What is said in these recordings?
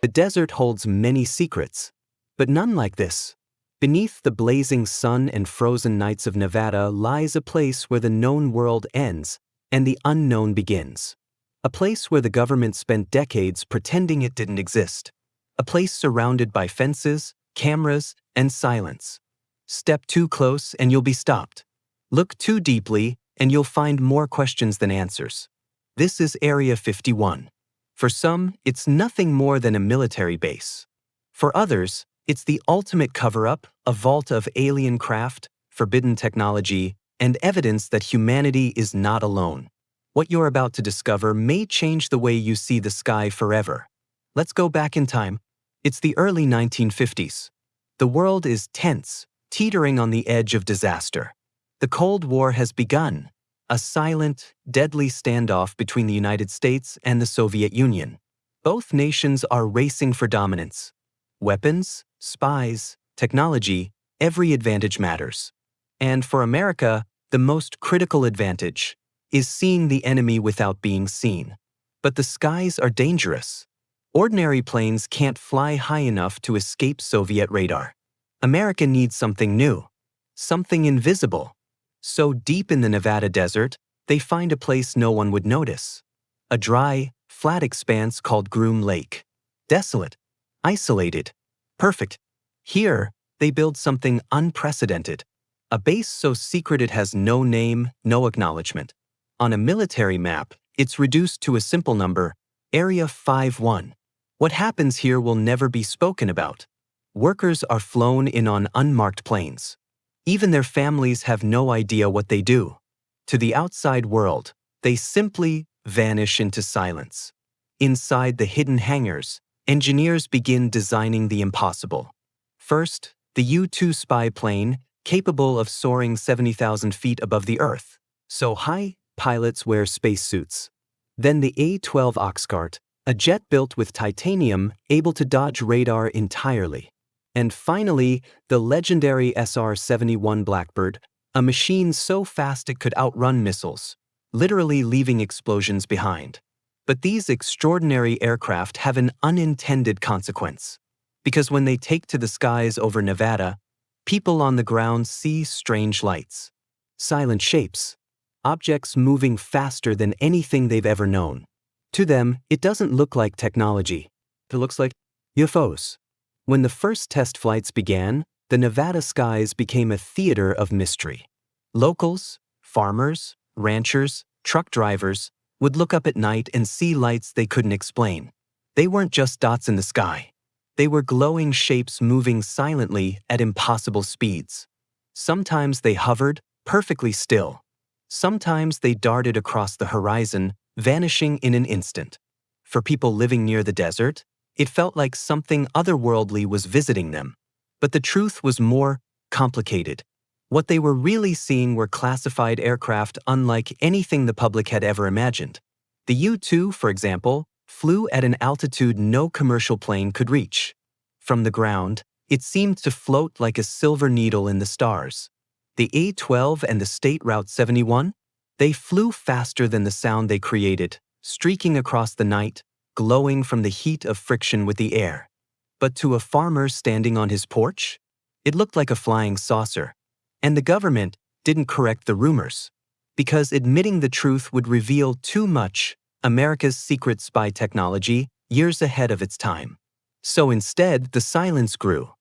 The desert holds many secrets, but none like this. Beneath the blazing sun and frozen nights of Nevada lies a place where the known world ends and the unknown begins. A place where the government spent decades pretending it didn't exist. A place surrounded by fences, cameras, and silence. Step too close and you'll be stopped. Look too deeply and you'll find more questions than answers. This is Area 51. For some, it's nothing more than a military base. For others, it's the ultimate cover-up, a vault of alien craft, forbidden technology, and evidence that humanity is not alone. What you're about to discover may change the way you see the sky forever. Let's go back in time. It's the early 1950s. The world is tense, teetering on the edge of disaster. The Cold War has begun, a silent, deadly standoff between the United States and the Soviet Union. Both nations are racing for dominance. Weapons, spies, technology, every advantage matters. And for America, the most critical advantage is seeing the enemy without being seen. But the skies are dangerous. Ordinary planes can't fly high enough to escape Soviet radar. America needs something new, something invisible. So deep in the Nevada desert, they find a place no one would notice. A dry, flat expanse called Groom Lake. Desolate, isolated, perfect. Here, they build something unprecedented. A base so secret it has no name, no acknowledgement. On a military map, it's reduced to a simple number, Area 51. What happens here will never be spoken about. Workers are flown in on unmarked planes. Even their families have no idea what they do. To the outside world, they simply vanish into silence. Inside the hidden hangars, engineers begin designing the impossible. First, the U-2 spy plane, capable of soaring 70,000 feet above the Earth. So high, pilots wear spacesuits. Then the A-12 Oxcart, a jet built with titanium able to dodge radar entirely. And finally, the legendary SR-71 Blackbird, a machine so fast it could outrun missiles, literally leaving explosions behind. But these extraordinary aircraft have an unintended consequence. Because when they take to the skies over Nevada, people on the ground see strange lights, silent shapes, objects moving faster than anything they've ever known. To them, it doesn't look like technology. It looks like UFOs. When the first test flights began, the Nevada skies became a theater of mystery. Locals, farmers, ranchers, truck drivers would look up at night and see lights they couldn't explain. They weren't just dots in the sky. They were glowing shapes moving silently at impossible speeds. Sometimes they hovered, perfectly still. Sometimes they darted across the horizon, vanishing in an instant. For people living near the desert, it felt like something otherworldly was visiting them. But the truth was more complicated. What they were really seeing were classified aircraft unlike anything the public had ever imagined. The U-2, for example, flew at an altitude no commercial plane could reach. From the ground, it seemed to float like a silver needle in the stars. The A-12 and the State Route 71, they flew faster than the sound they created, streaking across the night, glowing from the heat of friction with the air. But to a farmer standing on his porch, it looked like a flying saucer. And the government didn't correct the rumors, because admitting the truth would reveal too much America's secret spy technology years ahead of its time. So instead, the silence grew.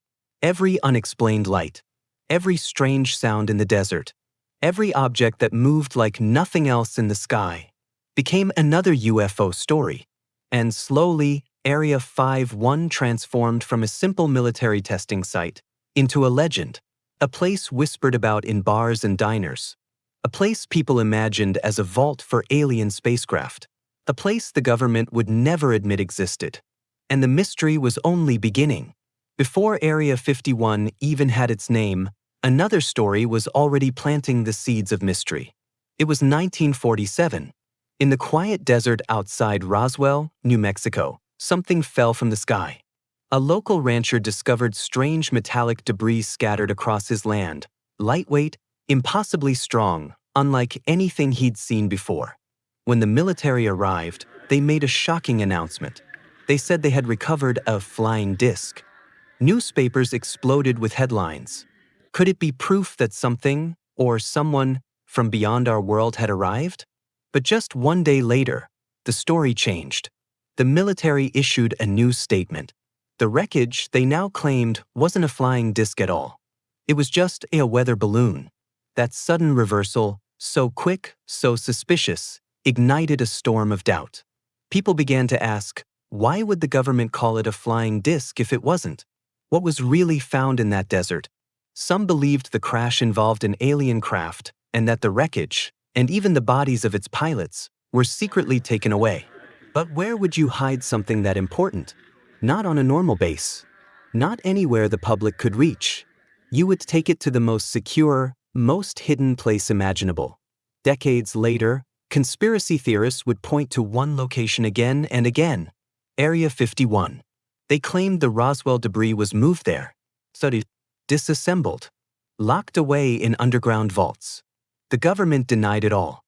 Every unexplained light, every strange sound in the desert, every object that moved like nothing else in the sky, became another UFO story. And slowly, Area 51 transformed from a simple military testing site into a legend, a place whispered about in bars and diners, a place people imagined as a vault for alien spacecraft, a place the government would never admit existed. And the mystery was only beginning. Before Area 51 even had its name, another story was already planting the seeds of mystery. It was 1947. In the quiet desert outside Roswell, New Mexico, something fell from the sky. A local rancher discovered strange metallic debris scattered across his land, lightweight, impossibly strong, unlike anything he'd seen before. When the military arrived, they made a shocking announcement. They said they had recovered a flying disc. Newspapers exploded with headlines. Could it be proof that something, or someone, from beyond our world had arrived? But just one day later, the story changed. The military issued a new statement. The wreckage, they now claimed, wasn't a flying disc at all. It was just a weather balloon. That sudden reversal, so quick, so suspicious, ignited a storm of doubt. People began to ask, why would the government call it a flying disc if it wasn't? What was really found in that desert? Some believed the crash involved an alien craft and that the wreckage, and even the bodies of its pilots, were secretly taken away. But where would you hide something that important? Not on a normal base. Not anywhere the public could reach. You would take it to the most secure, most hidden place imaginable. Decades later, conspiracy theorists would point to one location again and again: Area 51. They claimed the Roswell debris was moved there, studied, disassembled, locked away in underground vaults. The government denied it all.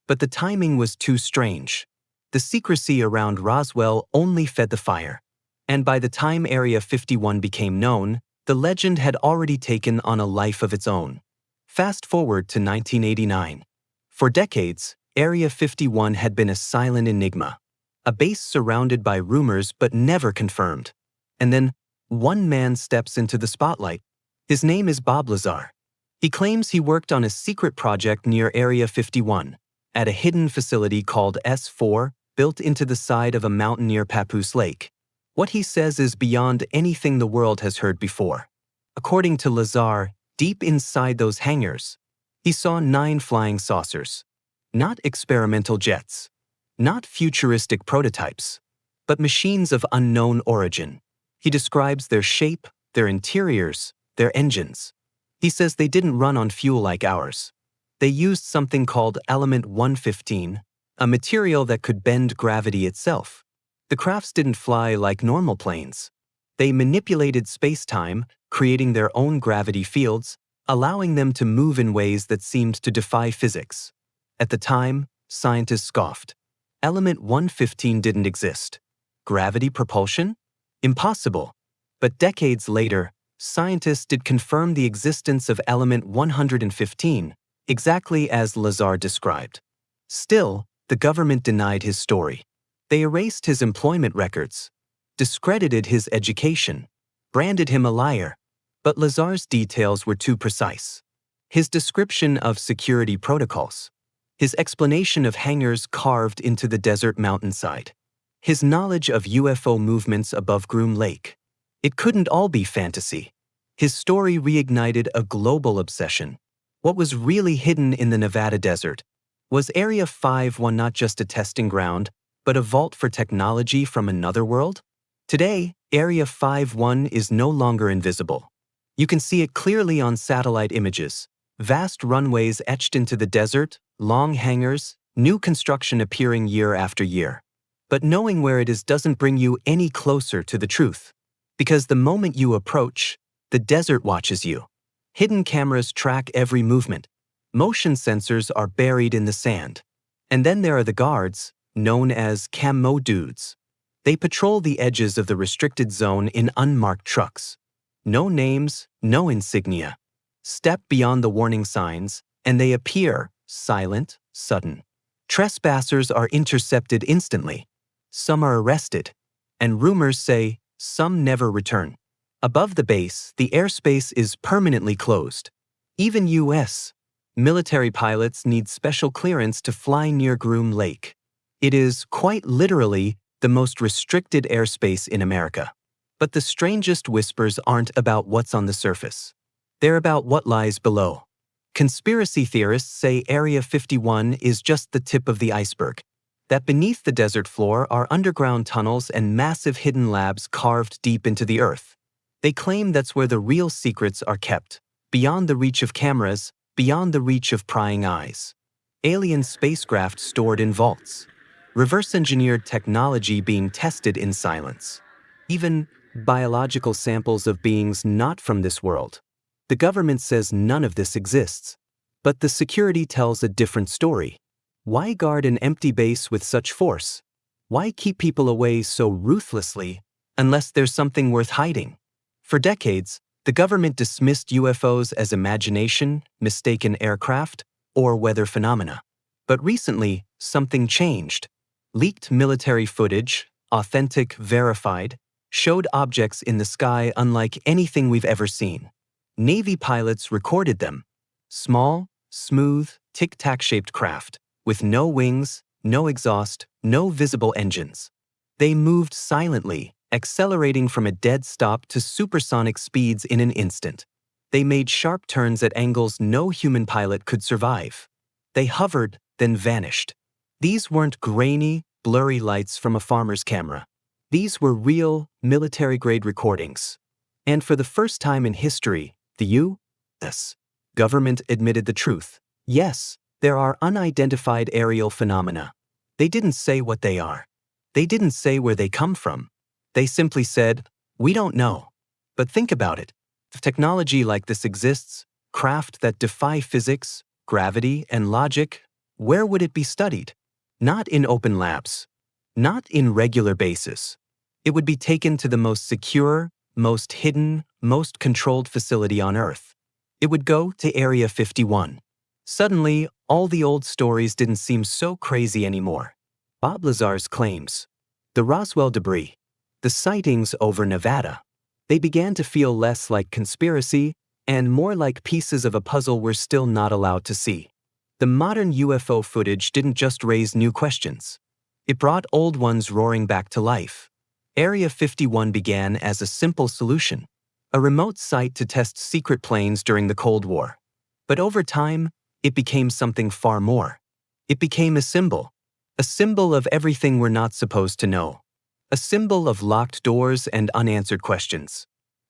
But the timing was too strange. The secrecy around Roswell only fed the fire. And by the time Area 51 became known, the legend had already taken on a life of its own. Fast forward to 1989. For decades, Area 51 had been a silent enigma, a base surrounded by rumors but never confirmed. And then, one man steps into the spotlight. His name is Bob Lazar. He claims he worked on a secret project near Area 51, at a hidden facility called S4, built into the side of a mountain near Papoose Lake. What he says is beyond anything the world has heard before. According to Lazar, deep inside those hangars, he saw 9 flying saucers. Not experimental jets. Not futuristic prototypes. But machines of unknown origin. He describes their shape, their interiors, their engines. He says they didn't run on fuel like ours. They used something called element 115, a material that could bend gravity itself. The crafts didn't fly like normal planes. They manipulated space-time, creating their own gravity fields, allowing them to move in ways that seemed to defy physics. At the time, scientists scoffed. Element 115 didn't exist. Gravity propulsion? Impossible. But decades later, scientists did confirm the existence of element 115, exactly as Lazar described. Still, the government denied his story. They erased his employment records, discredited his education, branded him a liar. But Lazar's details were too precise. His description of security protocols, his explanation of hangars carved into the desert mountainside, his knowledge of UFO movements above Groom Lake. It couldn't all be fantasy. His story reignited a global obsession. What was really hidden in the Nevada desert? Was Area 51 not just a testing ground, but a vault for technology from another world? Today, Area 51 is no longer invisible. You can see it clearly on satellite images. Vast runways etched into the desert, long hangars, new construction appearing year after year. But knowing where it is doesn't bring you any closer to the truth. Because the moment you approach, the desert watches you. Hidden cameras track every movement. Motion sensors are buried in the sand. And then there are the guards, known as camo dudes. They patrol the edges of the restricted zone in unmarked trucks. No names, no insignia. Step beyond the warning signs, and they appear silent, sudden. Trespassers are intercepted instantly. Some are arrested. And rumors say some never return. Above the base, the airspace is permanently closed. Even U.S. military pilots need special clearance to fly near Groom Lake. It is, quite literally, the most restricted airspace in America. But the strangest whispers aren't about what's on the surface. They're about what lies below. Conspiracy theorists say Area 51 is just the tip of the iceberg, that beneath the desert floor are underground tunnels and massive hidden labs carved deep into the earth. They claim that's where the real secrets are kept, beyond the reach of cameras, beyond the reach of prying eyes. Alien spacecraft stored in vaults. Reverse-engineered technology being tested in silence. Even biological samples of beings not from this world. The government says none of this exists. But the security tells a different story. Why guard an empty base with such force? Why keep people away so ruthlessly unless there's something worth hiding? For decades, the government dismissed UFOs as imagination, mistaken aircraft, or weather phenomena. But recently, something changed. Leaked military footage, authentic, verified, showed objects in the sky unlike anything we've ever seen. Navy pilots recorded them. Small, smooth, tic-tac-shaped craft, with no wings, no exhaust, no visible engines. They moved silently, accelerating from a dead stop to supersonic speeds in an instant. They made sharp turns at angles no human pilot could survive. They hovered, then vanished. These weren't grainy, blurry lights from a farmer's camera. These were real, military-grade recordings. And for the first time in history, the U.S. government admitted the truth. Yes, there are unidentified aerial phenomena. They didn't say what they are. They didn't say where they come from. They simply said, "We don't know." But think about it. If technology like this exists, craft that defy physics, gravity, and logic, where would it be studied? Not in open labs. Not in regular bases. It would be taken to the most secure, most hidden, most controlled facility on Earth. It would go to Area 51. Suddenly, all the old stories didn't seem so crazy anymore. Bob Lazar's claims, the Roswell debris, the sightings over Nevada, they began to feel less like conspiracy and more like pieces of a puzzle we're still not allowed to see. The modern UFO footage didn't just raise new questions. It brought old ones roaring back to life. Area 51 began as a simple solution, a remote site to test secret planes during the Cold War. But over time, it became something far more. It became a symbol of everything we're not supposed to know, a symbol of locked doors and unanswered questions,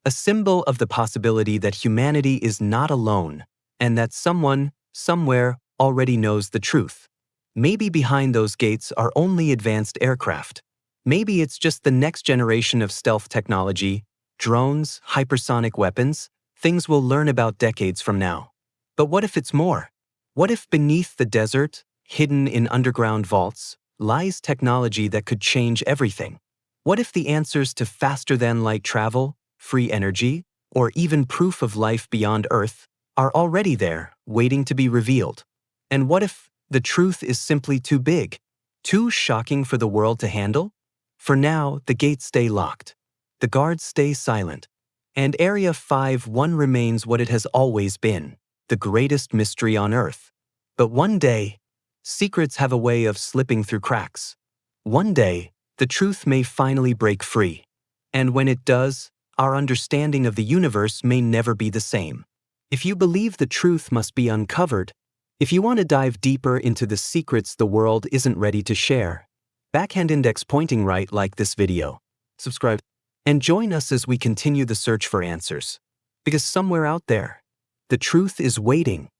a symbol of the possibility that humanity is not alone and that someone, somewhere, already knows the truth. Maybe behind those gates are only advanced aircraft. Maybe it's just the next generation of stealth technology, drones, hypersonic weapons, things we'll learn about decades from now. But what if it's more? What if beneath the desert, hidden in underground vaults, lies technology that could change everything? What if the answers to faster-than-light travel, free energy, or even proof of life beyond Earth are already there, waiting to be revealed? And what if the truth is simply too big, too shocking for the world to handle? For now, the gates stay locked. The guards stay silent. And Area 51 remains what it has always been, the greatest mystery on Earth. But one day, secrets have a way of slipping through cracks. One day, the truth may finally break free. And when it does, our understanding of the universe may never be the same. If you believe the truth must be uncovered, if you want to dive deeper into the secrets the world isn't ready to share, backhand index pointing right, like this video, subscribe, and join us as we continue the search for answers. Because somewhere out there, the truth is waiting.